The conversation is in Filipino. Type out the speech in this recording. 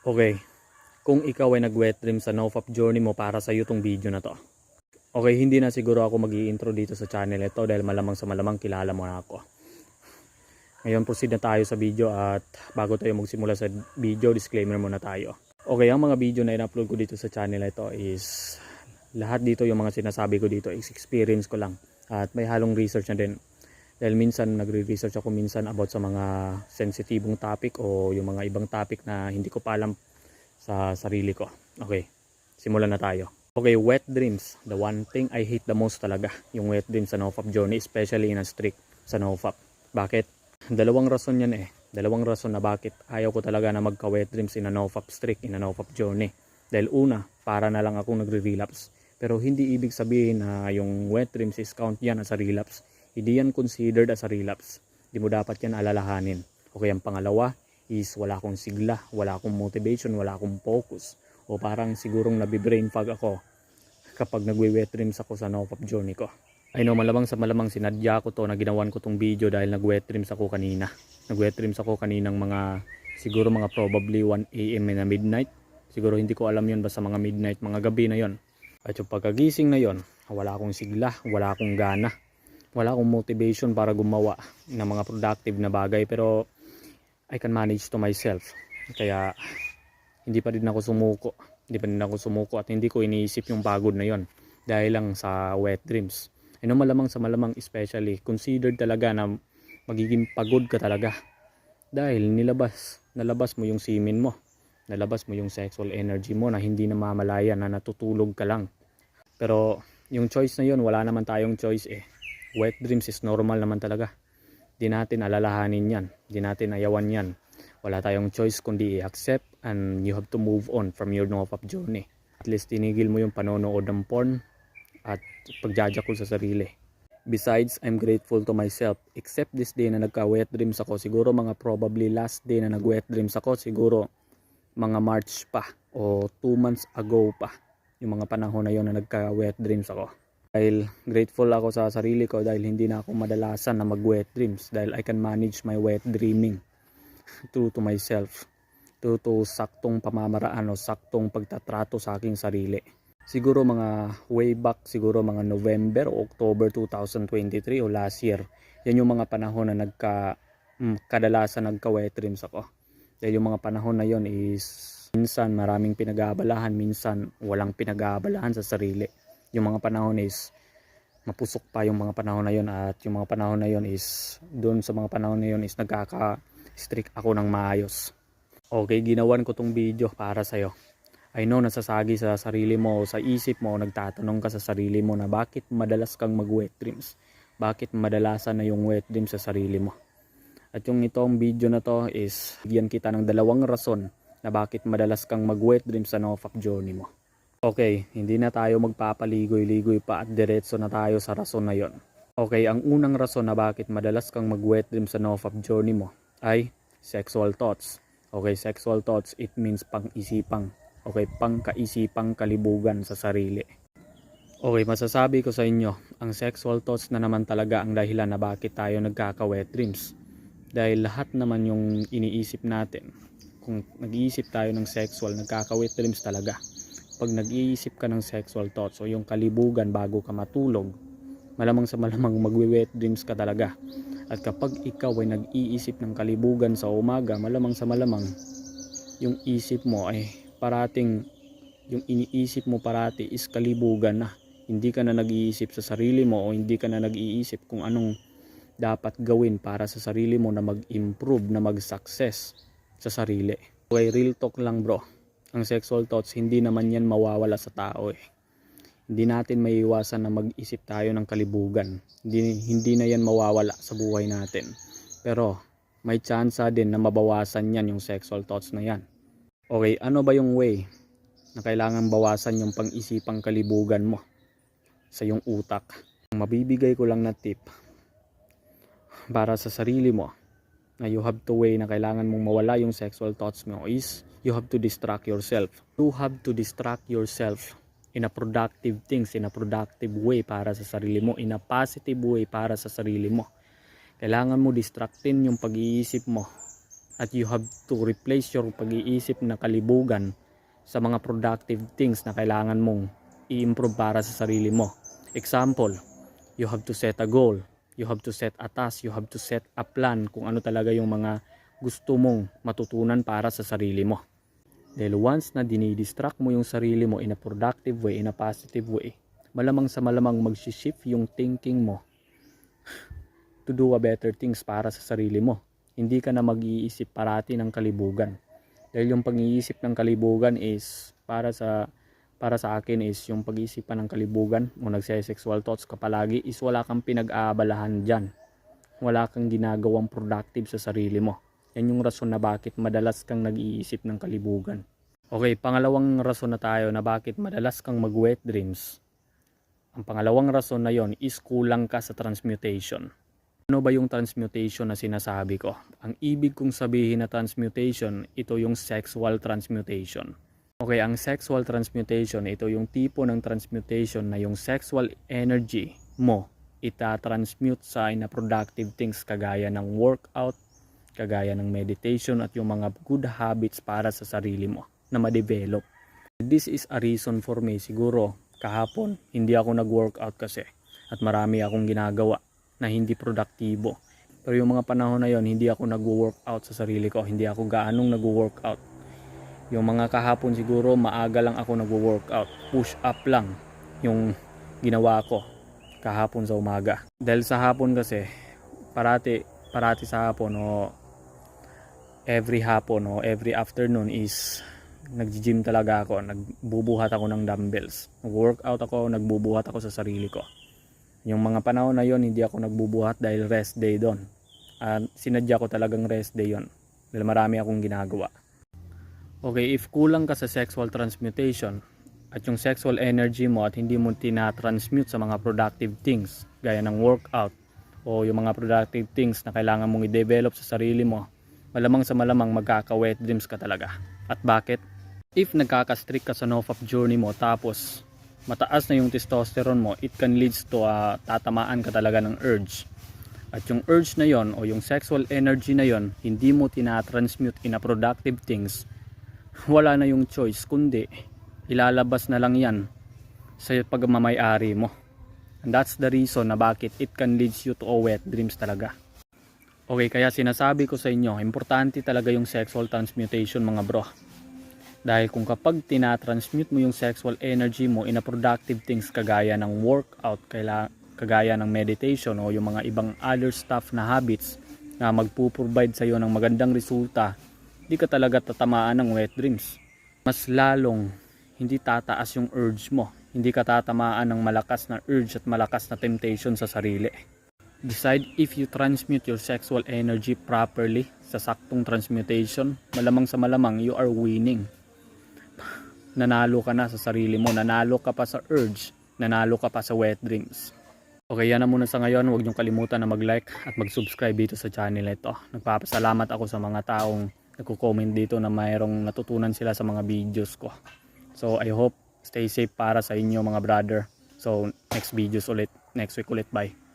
Okay, kung ikaw ay nag-wet dream sa NoFap journey mo, para sa iyo tong video na to. Okay, hindi na siguro ako mag-i-intro dito sa channel ito dahil malamang sa malamang kilala mo na ako. Ngayon proceed na tayo sa video at bago tayo magsimula sa video, disclaimer muna tayo. Okay, ang mga video na in-upload ko dito sa channel ito is lahat dito yung mga sinasabi ko dito is experience ko lang at may halong research na din. Dahil minsan nagre-research ako minsan about sa mga sensitibong topic o yung mga ibang topic na hindi ko pa alam sa sarili ko. Okay, simulan na tayo. Okay, wet dreams. The one thing I hate the most talaga, yung wet dreams sa NoFap journey, especially in a streak sa NoFap. Bakit? Dalawang rason yan eh. Dalawang rason na bakit ayaw ko talaga na magka-wet dreams in a NoFap streak, in a NoFap journey. Dahil una, para na lang akong nagre-relapse. Pero hindi ibig sabihin na yung wet dreams is count yan as a relapse. Hindi yan considered as a relapse. Hindi mo dapat yan alalahanin. Okay, ang pangalawa is wala akong sigla, wala akong motivation, wala akong focus. O parang sigurong nabibrain fog ako kapag nagwe-wet dreams ako sa NoFap journey ko. I know, malamang sa malamang sinadya ko to na ginawan ko tong video dahil nag-wet dreams ako kanina. Nag-wet dreams ako kaninang mga, siguro mga probably 1 AM na midnight. Siguro hindi ko alam yun, basta mga midnight, mga gabi na yon. At yung pagkagising na yon, wala akong sigla, wala akong gana. Wala akong motivation para gumawa ng mga productive na bagay, pero I can manage to myself. Kaya hindi pa rin ako sumuko. Hindi pa rin ako sumuko at hindi ko iniisip yung pagod na yon dahil lang sa wet dreams. Ano, malamang sa malamang especially considered talaga na magiging pagod ka talaga dahil nalabas mo yung semen mo. Nalabas mo yung sexual energy mo na hindi na mamalayan na natutulog ka lang. Pero yung choice na yon, wala naman tayong choice eh. Wet dreams is normal naman talaga. Di natin alalahanin yan. Di natin ayawan yan. Wala tayong choice kundi i-accept and you have to move on from your NoFap journey. At least tinigil mo yung panonood ng porn at pagjajakol sa sarili. Besides, I'm grateful to myself. Except this day na nagka-wet dreams ako, siguro mga probably last day na nag-wet dreams ako, siguro mga March pa o 2 months ago pa. Yung mga panahon na yon na nagka-wet dreams ako. Dahil grateful ako sa sarili ko dahil hindi na ako madalasan na mag-wet dreams dahil I can manage my wet dreaming true to myself, true to saktong pamamaraan o saktong pagtatrato sa aking sarili. Siguro mga way back, siguro mga November o October 2023 o last year, yan yung mga panahon na kadalasan nagka-wet dreams ako. Dahil yung mga panahon na yon is minsan maraming pinag-aabalahan, minsan walang pinag-aabalahan sa sarili. Yung mga panahon is mapusok pa yung mga panahon na yon at yung mga panahon na yon is doon sa mga panahon na yon is nagkaka-strict ako ng maayos. Okay, ginawan ko tong video para sa'yo. I know nasasagi sa sarili mo o sa isip mo, nagtatanong ka sa sarili mo na bakit madalas kang mag-wet dreams. Bakit madalasan na yung wet dreams sa sarili mo. At yung itong video na to is bigyan kita ng dalawang rason na bakit madalas kang mag-wet dreams sa NoFap journey mo. Okay, hindi na tayo magpapaligoy-ligoy pa at diretso na tayo sa rason na yon. Okay, ang unang rason na bakit madalas kang mag-wet dream sa NoFap journey mo ay sexual thoughts. Okay, sexual thoughts, it means pang-isipang. Okay, pangkaisipang kalibugan sa sarili. Okay, masasabi ko sa inyo, ang sexual thoughts na naman talaga ang dahilan na bakit tayo nagkaka-wet dreams. Dahil lahat naman yung iniisip natin, kung nag-iisip tayo ng sexual, nagkaka-wet dreams talaga. Pag nag-iisip ka ng sexual thoughts o yung kalibugan bago ka matulog, malamang sa malamang magwe-wet dreams ka talaga. At kapag ikaw ay nag-iisip ng kalibugan sa umaga, malamang sa malamang yung isip mo ay parating, yung iniisip mo parati is kalibugan na. Hindi ka na nag-iisip sa sarili mo o hindi ka na nag-iisip kung anong dapat gawin para sa sarili mo na mag-improve, na mag-success sa sarili. Okay, real talk lang bro. Ang sexual thoughts, hindi naman yan mawawala sa tao eh. Hindi natin maiiwasan na mag-isip tayo ng kalibugan. Hindi na yan mawawala sa buhay natin. Pero may tsansa din na mabawasan yan yung sexual thoughts na yan. Okay, ano ba yung way na kailangan bawasan yung pang-isipang kalibugan mo sa yung utak? Mabibigay ko lang na tip para sa sarili mo na you have to way na kailangan mong mawala yung sexual thoughts mo is you have to distract yourself. You have to distract yourself in a productive things, in a productive way para sa sarili mo, in a positive way para sa sarili mo. Kailangan mo distractin yung pag-iisip mo At you have to replace your pag-iisip na kalibugan sa mga productive things na kailangan mong i-improve para sa sarili mo. Example, you have to set a goal, you have to set a task, you have to set a plan kung ano talaga yung mga gusto mong matutunan para sa sarili mo. Dahil once na dinidistract mo yung sarili mo in a productive way, in a positive way, malamang sa malamang mag-shift yung thinking mo to do a better things para sa sarili mo. Hindi ka na mag-iisip parati ng kalibugan. Dahil yung pag-iisip ng kalibugan is para sa akin is yung pag-iisipan ng kalibugan o nagse-sexual thoughts ka palagi is wala kang pinag-aabalahan dyan. Wala kang ginagawang productive sa sarili mo. Yan yung rason na bakit madalas kang nag-iisip ng kalibugan. Okay, pangalawang rason na tayo na bakit madalas kang mag-wet dreams. Ang pangalawang rason na yon is kulang ka sa transmutation. Ano ba yung transmutation na sinasabi ko? Ang ibig kong sabihin na transmutation, ito yung sexual transmutation. Okay, ang sexual transmutation, ito yung tipo ng transmutation na yung sexual energy mo ita-transmute sa in a productive things kagaya ng workout, kagaya ng meditation at yung mga good habits para sa sarili mo na ma-develop. This is a reason for me. Siguro kahapon hindi ako nag-workout kasi at marami akong ginagawa na hindi produktibo. Pero yung mga panahon na yon hindi ako nag-workout sa sarili ko. Hindi ako gaanong nag-workout. Yung mga kahapon siguro maaga lang ako nag-workout. Push up lang yung ginawa ko kahapon sa umaga. Dahil sa hapon kasi parati sa hapon o every hapon o every afternoon is nag-gym talaga ako. Nagbubuhat ako ng dumbbells. Nag-workout ako, nagbubuhat ako sa sarili ko. Yung mga panahon na yon hindi ako nagbubuhat dahil rest day doon. Sinadya ko talagang rest day yon dahil marami akong ginagawa. Okay, if kulang ka sa sexual transmutation at yung sexual energy mo at hindi mo tina-transmute sa mga productive things gaya ng workout o yung mga productive things na kailangan mong i-develop sa sarili mo, malamang sa malamang magkaka-wet dreams ka talaga. At bakit? If nagkaka-strict ka sa NoFap journey mo tapos mataas na yung testosterone mo, it can leads to tatamaan ka talaga ng urge. At yung urge na yon o yung sexual energy na yon hindi mo tina-transmute in a productive things, wala na yung choice kundi ilalabas na lang yan sa pagmamayari mo. And that's the reason na bakit it can lead you to a wet dreams talaga. Okay, kaya sinasabi ko sa inyo, importante talaga yung sexual transmutation mga bro. Dahil kung kapag tinatransmute mo yung sexual energy mo in a productive things kagaya ng workout, kagaya ng meditation o yung mga ibang other stuff na habits na magpuprovide sa iyo ng magandang resulta, di ka talaga tatamaan ng wet dreams. Mas lalong hindi tataas yung urge mo. Hindi ka tatamaan ng malakas na urge at malakas na temptation sa sarili. Decide if you transmute your sexual energy properly sa saktong transmutation, malamang sa malamang you are winning. Nanalo ka na sa sarili mo, nanalo ka pa sa urge, nanalo ka pa sa wet dreams. Okay, yan na muna sa ngayon. Huwag niyong kalimutan na mag-like at mag-subscribe dito sa channel ito. Nagpapasalamat ako sa mga taong nagko-comment dito na mayroong natutunan sila sa mga videos ko. So I hope stay safe para sa inyo mga brother. So next videos ulit, next week ulit, bye.